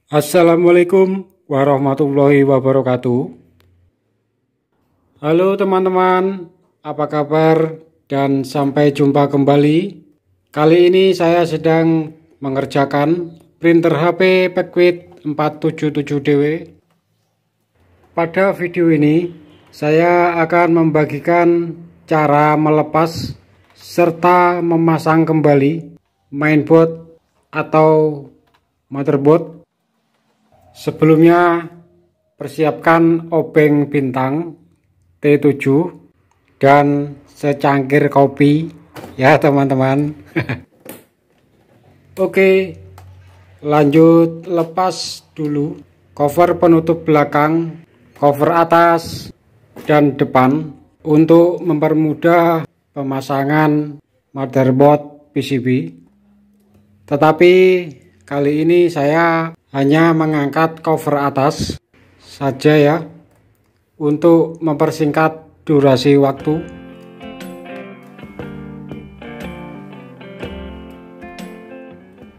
Assalamualaikum warahmatullahi wabarakatuh. Halo teman-teman, apa kabar dan sampai jumpa kembali. Kali ini saya sedang mengerjakan printer HP Packwit 477DW. Pada video ini saya akan membagikan cara melepas serta memasang kembali mainboard atau motherboard. Sebelumnya persiapkan obeng bintang T7 dan secangkir kopi ya teman-teman. Oke, lanjut lepas dulu cover penutup belakang, cover atas dan depan untuk mempermudah pemasangan motherboard PCB. Tetapi kali ini saya hanya mengangkat cover atas saja ya, untuk mempersingkat durasi waktu.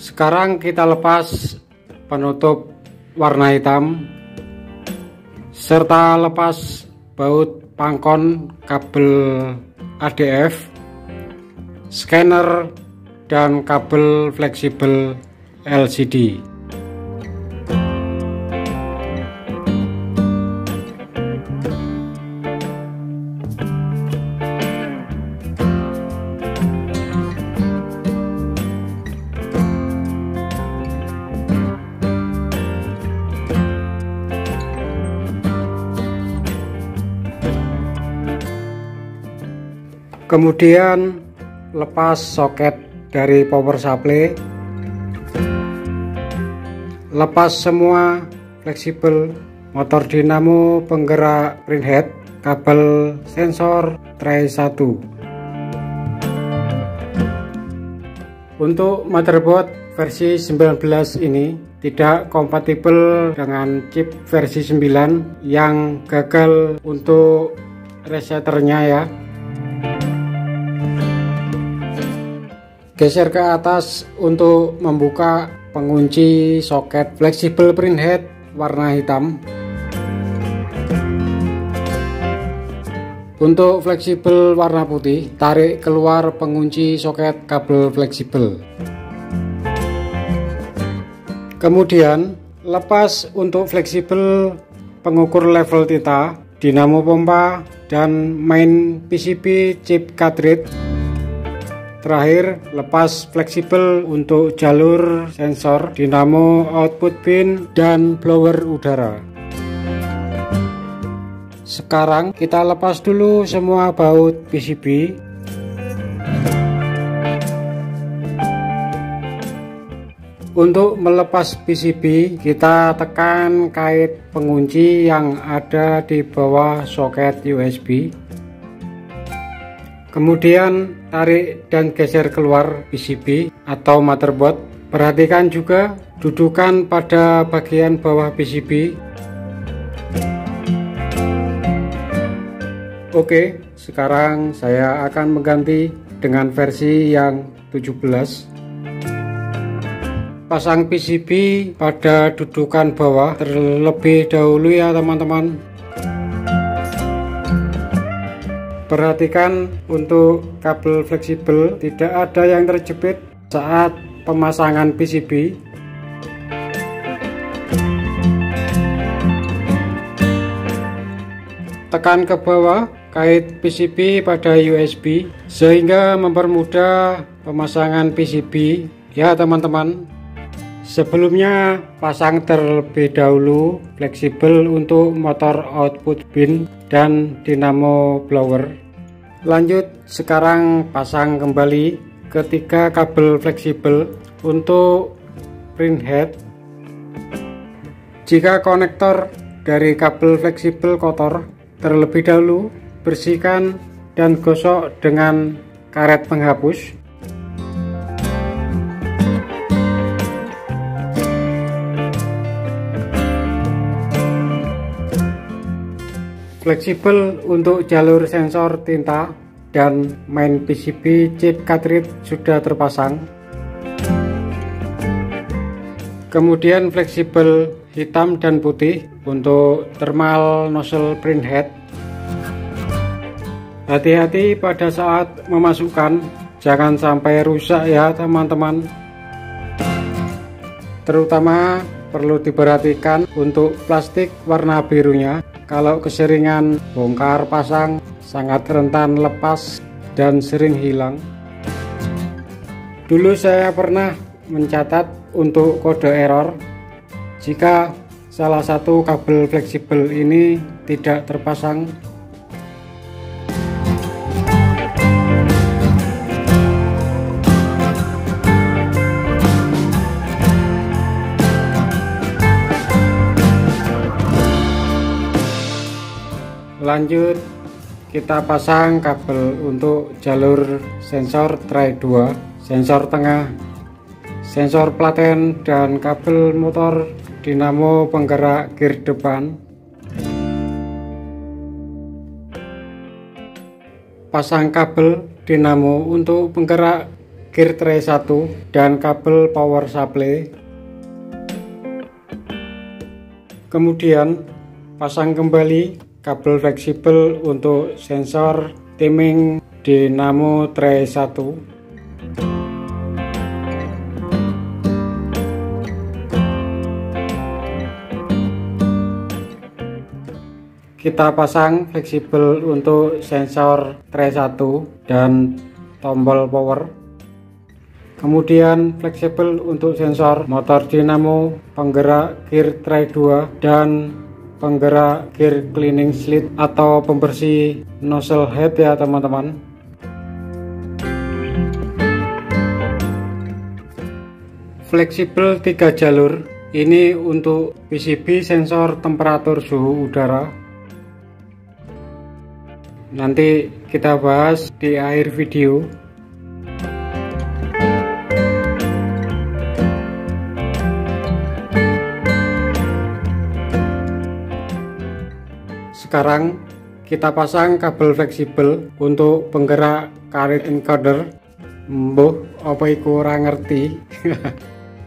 Sekarang kita lepas penutup warna hitam serta lepas baut pangkon kabel ADF, scanner dan kabel fleksibel LCD. Kemudian lepas soket dari power supply, lepas semua fleksibel motor dinamo penggerak printhead, kabel sensor tray 1. Untuk motherboard versi 19 ini tidak kompatibel dengan chip versi 9 yang gagal untuk resetternya ya. Geser ke atas untuk membuka pengunci soket fleksibel printhead warna hitam. Untuk fleksibel warna putih, tarik keluar pengunci soket kabel fleksibel. Kemudian lepas untuk fleksibel pengukur level tinta, dinamo pompa, dan main PCB chip cartridge. Terakhir, lepas fleksibel untuk jalur sensor, dinamo output pin, dan blower udara. Sekarang kita lepas dulu semua baut PCB. Untuk melepas PCB, kita tekan kait pengunci yang ada di bawah soket USB. Kemudian tarik dan geser keluar PCB atau motherboard. Perhatikan juga dudukan pada bagian bawah PCB. Oke, sekarang saya akan mengganti dengan versi yang 17. Pasang PCB pada dudukan bawah terlebih dahulu ya teman-teman. Perhatikan untuk kabel fleksibel tidak ada yang terjepit saat pemasangan PCB. Tekan ke bawah kait PCB pada USB sehingga mempermudah pemasangan PCB ya teman-teman. Sebelumnya pasang terlebih dahulu fleksibel untuk motor output pin dan dinamo blower. Lanjut, sekarang pasang kembali ketiga kabel fleksibel untuk printhead. Jika konektor dari kabel fleksibel kotor, terlebih dahulu bersihkan dan gosok dengan karet penghapus. Fleksibel untuk jalur sensor tinta dan main PCB chip cartridge sudah terpasang. Kemudian fleksibel hitam dan putih untuk thermal nozzle printhead. Hati-hati pada saat memasukkan, jangan sampai rusak ya teman-teman. Terutama perlu diperhatikan untuk plastik warna birunya. Kalau keseringan bongkar pasang, sangat rentan lepas dan sering hilang. Dulu saya pernah mencatat untuk kode error jika salah satu kabel fleksibel ini tidak terpasang. Lanjut, kita pasang kabel untuk jalur sensor tray 2, sensor tengah, sensor platen, dan kabel motor dinamo penggerak gear depan. Pasang kabel dinamo untuk penggerak gear tray 1 dan kabel power supply. Kemudian pasang kembali kabel fleksibel untuk sensor timing dinamo tray 1. Kita pasang fleksibel untuk sensor tray 1 dan tombol power. Kemudian fleksibel untuk sensor motor dinamo, penggerak gear tray 2 dan penggerak gear cleaning slit atau pembersih nozzle head ya teman-teman. Fleksibel 3 jalur ini untuk PCB sensor temperatur suhu udara. Nanti kita bahas di akhir video. Sekarang kita pasang kabel fleksibel untuk penggerak current encoder. Mbuh apa iku ora ngerti.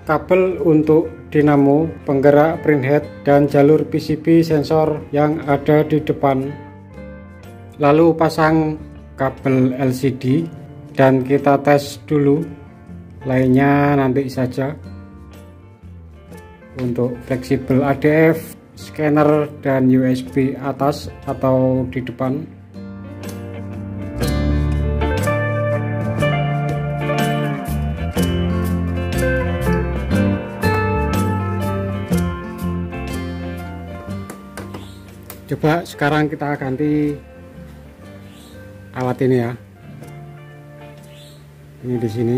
Kabel untuk dinamo, penggerak printhead, dan jalur PCB sensor yang ada di depan. Lalu pasang kabel LCD dan kita tes dulu, lainnya nanti saja. Untuk fleksibel ADF, scanner, dan USB atas atau di depan. Coba sekarang kita ganti alat ini ya. Ini di sini.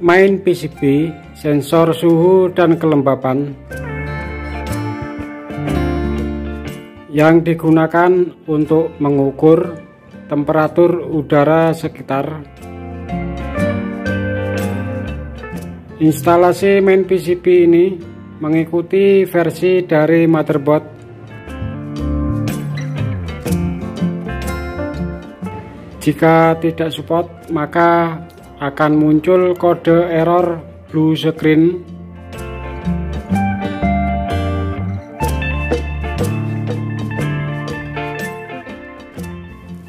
Main PCB, sensor suhu dan kelembapan yang digunakan untuk mengukur temperatur udara sekitar. Instalasi main PCB ini mengikuti versi dari motherboard. Jika tidak support, maka akan muncul kode error blue screen.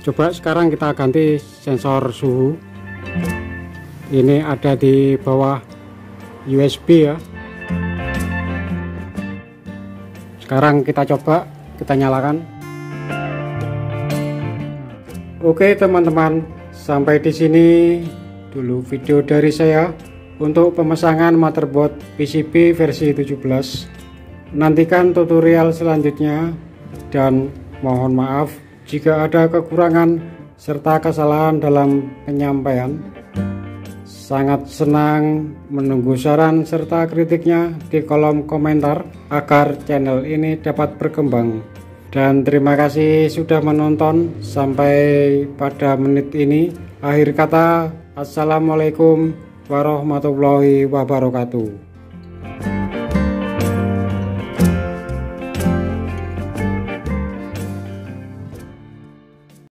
Coba sekarang kita ganti sensor suhu. Ini ada di bawah USB ya. Sekarang kita coba, kita nyalakan. Oke teman-teman, sampai di sini dulu video dari saya untuk pemesanan motherboard PCB versi 17. Nantikan tutorial selanjutnya dan mohon maaf jika ada kekurangan serta kesalahan dalam penyampaian. Sangat senang menunggu saran serta kritiknya di kolom komentar agar channel ini dapat berkembang. Dan terima kasih sudah menonton sampai pada menit ini. Akhir kata, assalamualaikum warahmatullahi wabarakatuh.